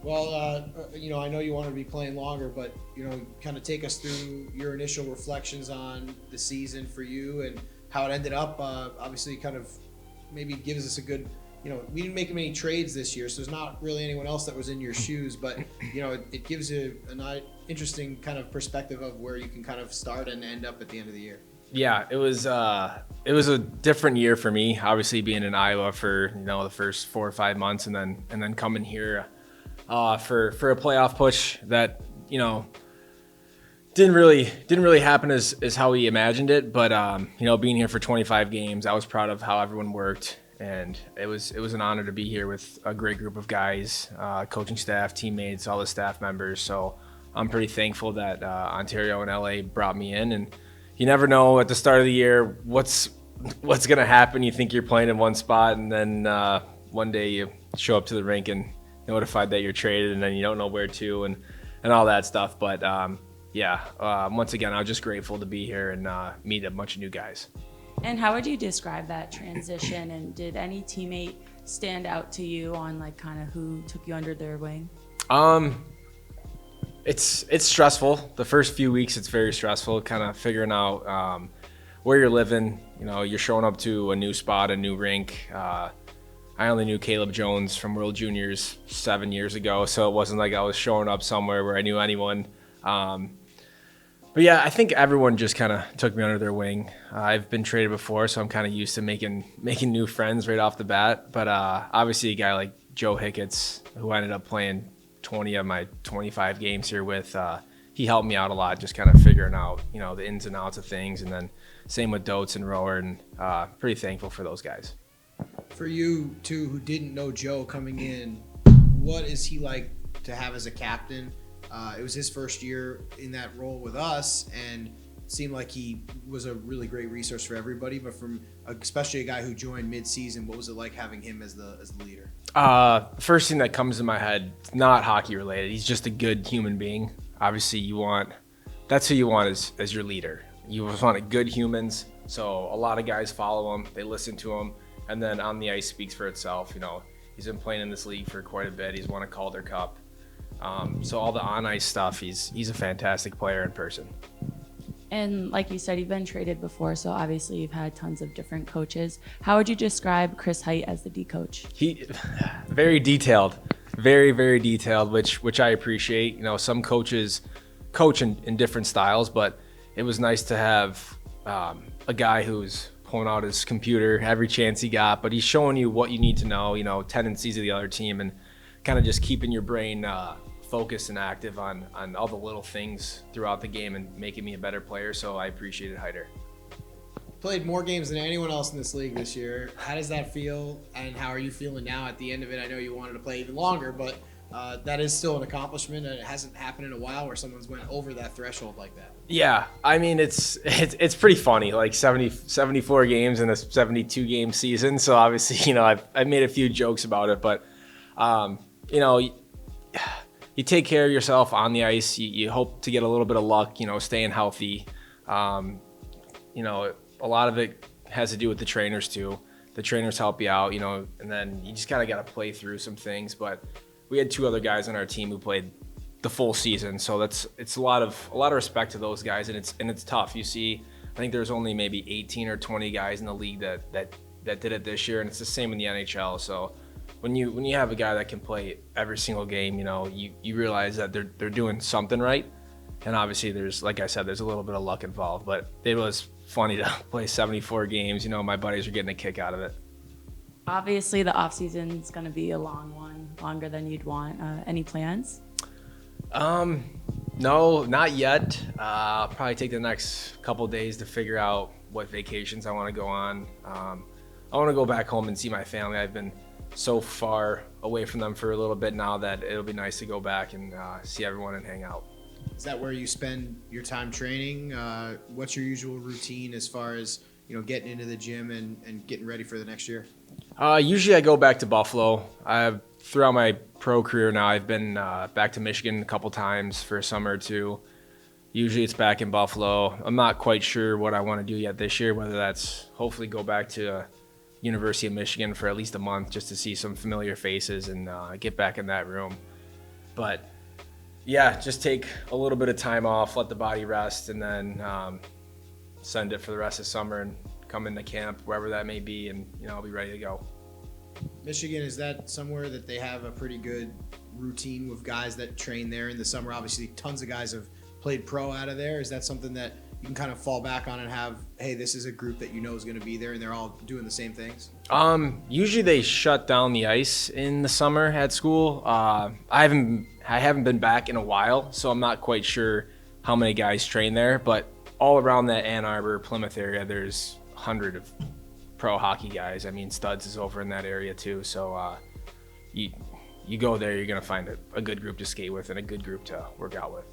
Well, I know you wanted to be playing longer, but kind of take us through your initial reflections on the season for you and how it ended up. Obviously, kind of maybe gives us a good. We didn't make many trades this year, so there's not really anyone else that was in your shoes. But it gives you an interesting kind of perspective of where you can kind of start and end up at the end of the year. Yeah, it was a different year for me. Obviously, being in Iowa for the first 4 or 5 months, and then coming here for a playoff push that didn't really happen as how we imagined it. But being here for 25 games, I was proud of how everyone worked, and it was an honor to be here with a great group of guys, coaching staff, teammates, all the staff members. So I'm pretty thankful that Ontario and LA brought me in. And you never know at the start of the year what's going to happen. You think you're playing in one spot, and then one day you show up to the rink and notified that you're traded, and then you don't know where to and all that stuff. But once again, I was just grateful to be here and meet a bunch of new guys. And how would you describe that transition? And did any teammate stand out to you on like kind of who took you under their wing? It's stressful. The first few weeks, it's very stressful, kind of figuring out where you're living. You're showing up to a new spot, a new rink. I only knew Caleb Jones from World Juniors 7 years ago, so it wasn't like I was showing up somewhere where I knew anyone. But yeah, I think everyone just kind of took me under their wing. I've been traded before, so I'm kind of used to making new friends right off the bat. But obviously, a guy like Joe Hickett's, who I ended up playing 20 of my 25 games here with, he helped me out a lot, just kind of figuring out the ins and outs of things. And then same with Dotes and Rower, and pretty thankful for those guys. For you two who didn't know Joe coming in, what is he like to have as a captain? It was his first year in that role with us, and it seemed like he was a really great resource for everybody. But especially a guy who joined mid-season, what was it like having him as the leader? First thing that comes to my head, not hockey related. He's just a good human being. Obviously, that's who you want as your leader. You want good humans. So a lot of guys follow him. They listen to him. And then on the ice speaks for itself. He's been playing in this league for quite a bit. He's won a Calder Cup. So all the on-ice stuff, he's a fantastic player in person. And like you said, you've been traded before, so obviously you've had tons of different coaches. How would you describe Chris Height as the D coach? He very detailed, very, very detailed, which I appreciate. Some coaches coach in different styles, but it was nice to have a guy who's pulling out his computer every chance he got, but he's showing you what you need to know, tendencies of the other team, and kind of just keeping your brain focused and active on all the little things throughout the game and making me a better player. So I appreciated Hyder. Played more games than anyone else in this league this year. How does that feel, and how are you feeling now at the end of it? I know you wanted to play even longer, but that is still an accomplishment, and it hasn't happened in a while where someone's went over that threshold like that. Yeah, I mean, it's pretty funny, like 74 games in a 72 game season. So obviously, I've made a few jokes about it, but you take care of yourself on the ice. You hope to get a little bit of luck, staying healthy. A lot of it has to do with the trainers too. The trainers help you out, and then you just kind of got to play through some things. But we had 2 other guys on our team who played the full season, so it's a lot of respect to those guys, and it's tough. You see, I think there's only maybe 18 or 20 guys in the league that did it this year, and it's the same in the NHL. So when you have a guy that can play every single game, you realize that they're doing something right. And obviously like I said, there's a little bit of luck involved, but it was funny to play 74 games. My buddies are getting a kick out of it. Obviously, the off-season is going to be a long one, longer than you'd want. Any plans? No, not yet. I'll probably take the next couple days to figure out what vacations I want to go on. I want to go back home and see my family. I've been so far away from them for a little bit now that it'll be nice to go back and see everyone and hang out. Is that where you spend your time training? What's your usual routine as far as getting into the gym and getting ready for the next year? Usually I go back to Buffalo. Throughout my pro career now, I've been back to Michigan a couple times for a summer or two. Usually it's back in Buffalo. I'm not quite sure what I want to do yet this year, whether that's hopefully go back to University of Michigan for at least a month just to see some familiar faces and get back in that room. But yeah, just take a little bit of time off, let the body rest, and then send it for the rest of summer and come into camp, wherever that may be, and I'll be ready to go. Michigan, is that somewhere that they have a pretty good routine with guys that train there in the summer? Obviously, tons of guys have played pro out of there. Is that something that you can kind of fall back on and have, hey, this is a group that is going to be there and they're all doing the same things? Usually they shut down the ice in the summer at school. I haven't been back in a while, so I'm not quite sure how many guys train there, but all around that Ann Arbor, Plymouth area, there's 100 of pro hockey guys. I mean, Studs is over in that area too, so you go there, you're going to find a good group to skate with and a good group to work out with.